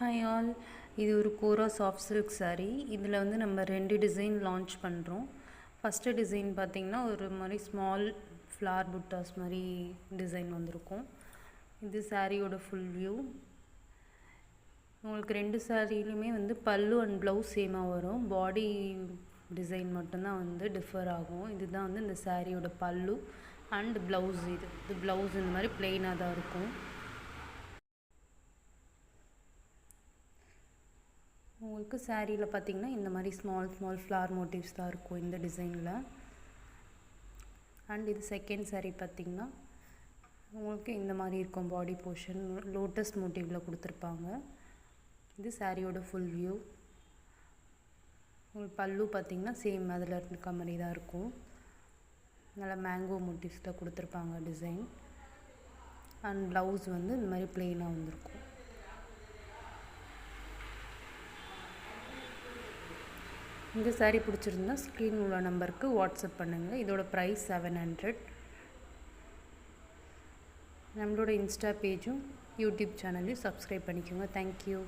Hi all, இது ஒரு கோரா soft silk saree. இதில் வந்து நம்ம 2 டிசைன் லான்ச் பண்ணுறோம். ஃபஸ்ட்டு டிசைன் பார்த்திங்கன்னா ஒரு மாதிரி ஸ்மால் ஃப்ளார் புட்டாஸ் மாதிரி டிசைன் வந்திருக்கும். இது சாரியோட ஃபுல் வியூ. உங்களுக்கு 2 சாரிலையுமே வந்து பல்லு அண்ட் ப்ளவுஸ் சேமாக வரும். பாடி டிசைன் மட்டும்தான் வந்து டிஃபர் ஆகும். இதுதான் வந்து இந்த சாரியோட பல்லு அண்ட் ப்ளவுஸ். இது ப்ளவுஸ் இந்த மாதிரி பிளெயினாக தான் இருக்கும். உங்களுக்கு சாரியில் பார்த்திங்கன்னா இந்த மாதிரி ஸ்மால் ஃப்ளார் மோட்டிவ்ஸ் தான் இருக்கும் இந்த டிசைனில். அண்ட் இது செகண்ட் சாரீ பார்த்திங்கன்னா உங்களுக்கு இந்த மாதிரி இருக்கும். பாடி போர்ஷன் லோட்டஸ் மோட்டிவில் கொடுத்துருப்பாங்க. இது சாரியோட ஃபுல் வியூ. உங்களுக்கு பல்லு பார்த்திங்கன்னா சேம் அதில் இருக்க மாதிரி தான் இருக்கும். நல்லா மேங்கோ மோட்டிவ்ஸில் கொடுத்துருப்பாங்க டிசைன். அண்ட் ப்ளவுஸ் வந்து இந்த மாதிரி பிளெயினாக வந்திருக்கும். இந்த சாரீ பிடிச்சிருந்தா ஸ்க்ரீன் உள்ள நம்பருக்கு வாட்ஸ்அப் பண்ணுங்கள். இதோட ப்ரைஸ் 700. நம்மளோட இன்ஸ்டா பேஜும் யூடியூப் சேனலையும் சப்ஸ்கிரைப் பண்ணிக்கோங்க. தேங்க்யூ.